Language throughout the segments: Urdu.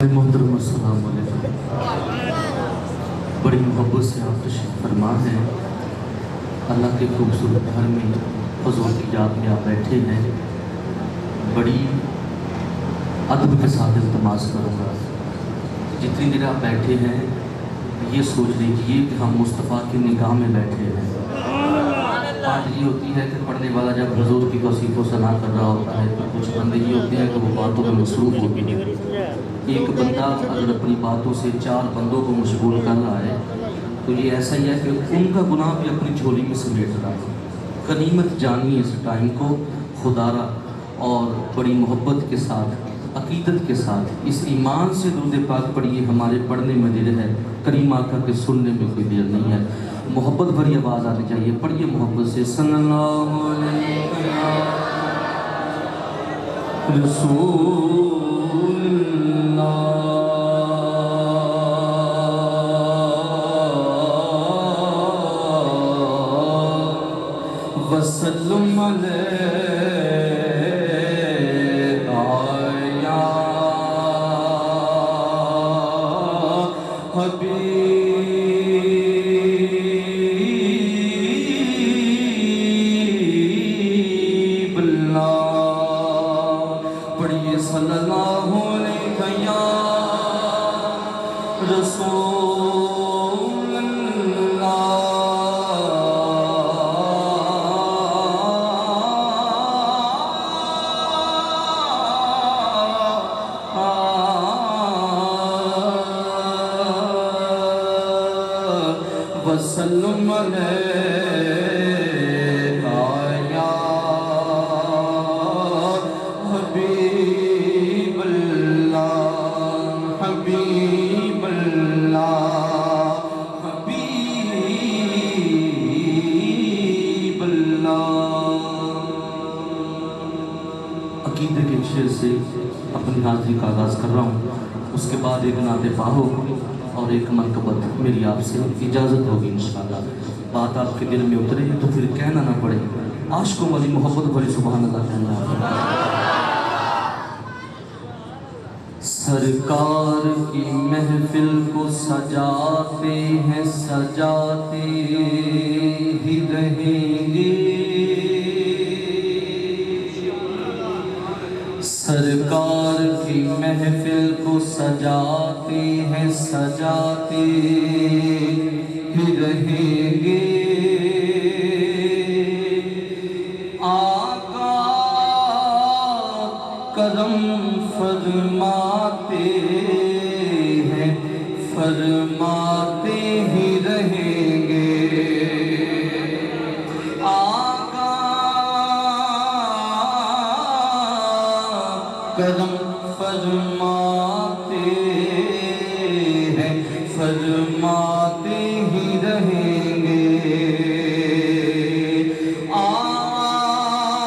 محترم السلام علیکم۔ بڑی محبت سے آپ تشریف فرما ہیں، اللہ کے خوبصورت گھر میں حضور کی یاد میں آپ بیٹھے ہیں۔ بڑی ادب کے ساتھ التماس کروں گا، جتنی دیر آپ بیٹھے ہیں یہ سوچ لیجیے کہ ہم مصطفیٰ کی نگاہ میں بیٹھے ہیں۔ بات یہ ہوتی ہے کہ پڑھنے والا جب حضور کی توصیف و ثنا کر رہا ہوتا ہے تو کچھ بندے یہ ہوتے ہیں کہ وہ باتوں میں مصروف ہوتے ہیں۔ ایک بندہ اگر اپنی باتوں سے 4 بندوں کو مشغول کر رہا ہے تو یہ ایسا ہی ہے کہ ان کا گناہ بھی اپنی جھولی میں سمیٹ رہا ہے۔ غنیمت جانیے اس ٹائم کو خدارہ، اور بڑی محبت کے ساتھ، عقیدت کے ساتھ اس ایمان سے درود پاک پڑھیے۔ ہمارے پڑھنے میں دیر ہے، کریم آقا کے سننے میں کوئی دیر نہیں ہے۔ محبت بھری آواز آنی چاہیے، پڑھیے محبت سے، صلی اللہ علیہ رسول اللہ وسلم علیہ یا حبیب صلی اللہ علیہ یا رسول اللہ وسلم علیہ عقیدے کے شعر سے اپنی حاضری کا آغاز کر رہا ہوں، اس کے بعد ایک نعت پاہو اور ایک منقبت میری آپ سے اجازت ہوگی انشاءاللہ۔ بات آپ کے دل میں اترے تو پھر کہنا نہ پڑے، عاشقوں والی محبت بھری سبحان اللہ کہنا۔ سرکار کی محفل کو سجاتے ہیں، سجاتے ہی رہیں گے۔ سرکار کی محفل کو سجاتے ہیں، سجاتے ہی رہیں گے۔ آقا کرم فرماتے ہیں، فرماتے ہی رہیں گے۔ کرم فرماتے ہیں، فرماتے ہی رہیں گے۔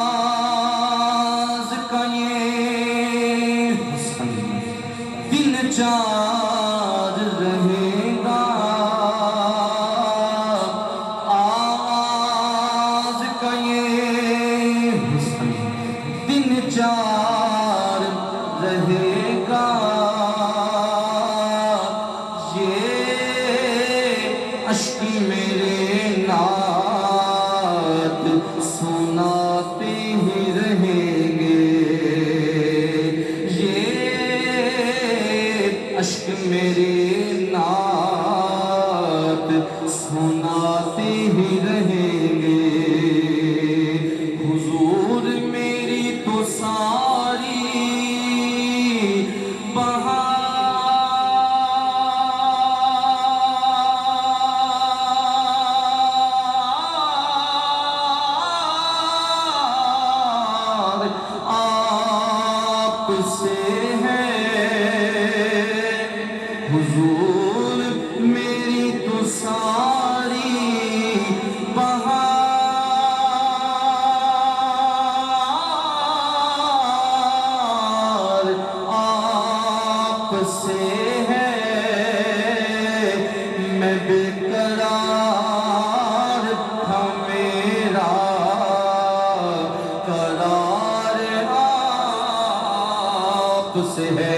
آز کا یہ دن چار رہے گا، آز کا یہ دن چار رہے گا۔ یہ اشک میرے نعت سناتے ہی رہیں گے۔ یہ اشک میرے نعت سناتے ہی رہیں گے۔ حضور میری تو ساری آپ سے ہے۔ حضور میری تو ساری بہار آپ سے ہے۔ میں بے قرار تھا، میرا قرار آپ سے ہے۔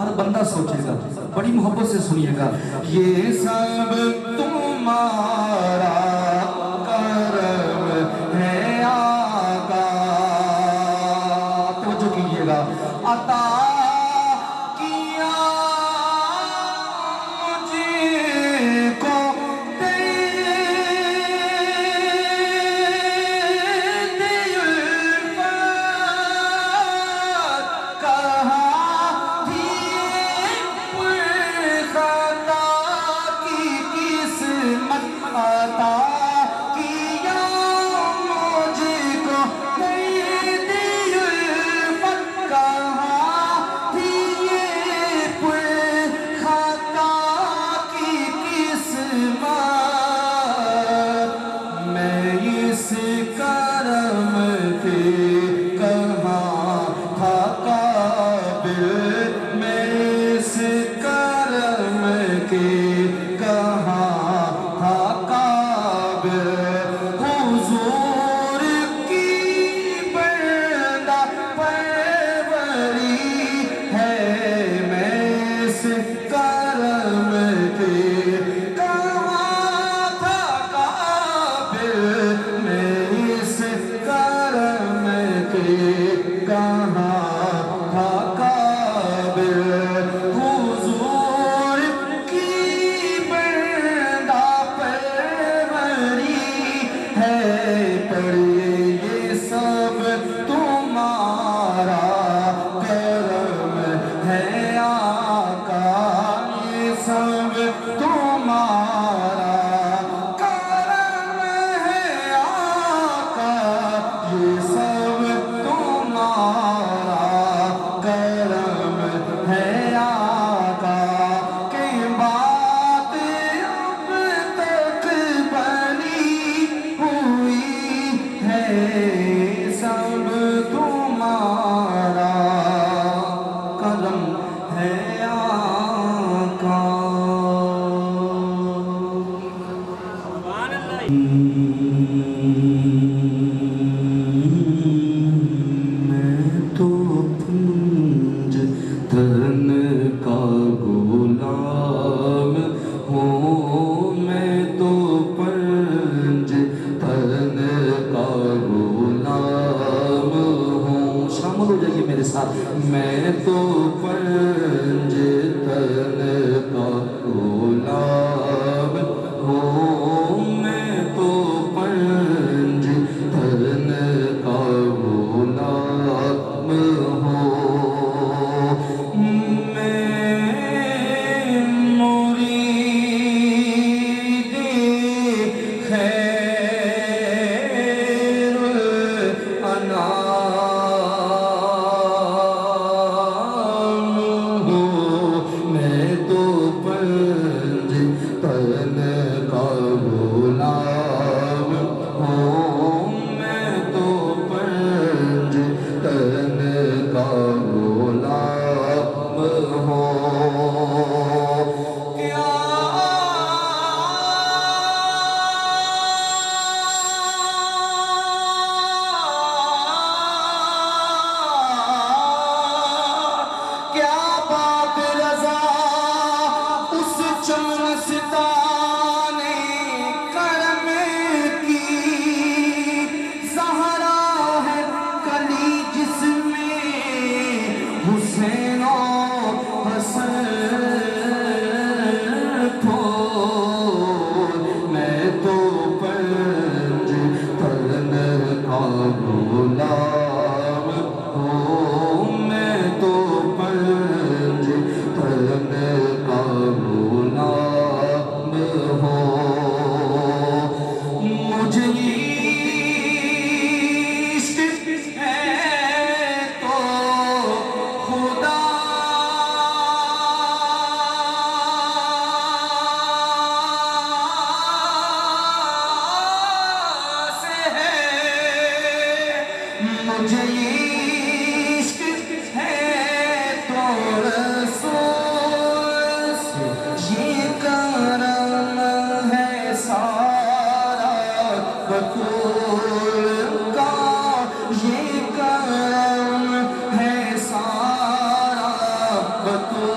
ہر بندہ سوچے گا، بڑی محبت سے سنیے گا، یہ سب تمہارا کرم ہے آقا، توجہ کیجئے گا، عطا کیا مجھے کو میں تو پنج تن کا غلام ہوں، میں تو پنج تن کا غلام ہوں، میں مرید خیر الانام، میں تو پنج تن کا غلام ہوں، میں تو پنج تن کا غلام ہوں، کیا بات رضا اس چمن ستانے کرم کی، زہرا ہے کلی جس میں حسین و حسن پھول، میں تو پنج تن کا غلام ہوں، میں تو پنج تن کا غلام ہوں، مجھے عشق ہے تو خدا سے ہے، مجھے عشق ہے تو رسول سے، یہ کرم ہے سارا بطول کا، یہ کرم ہے سارا بطول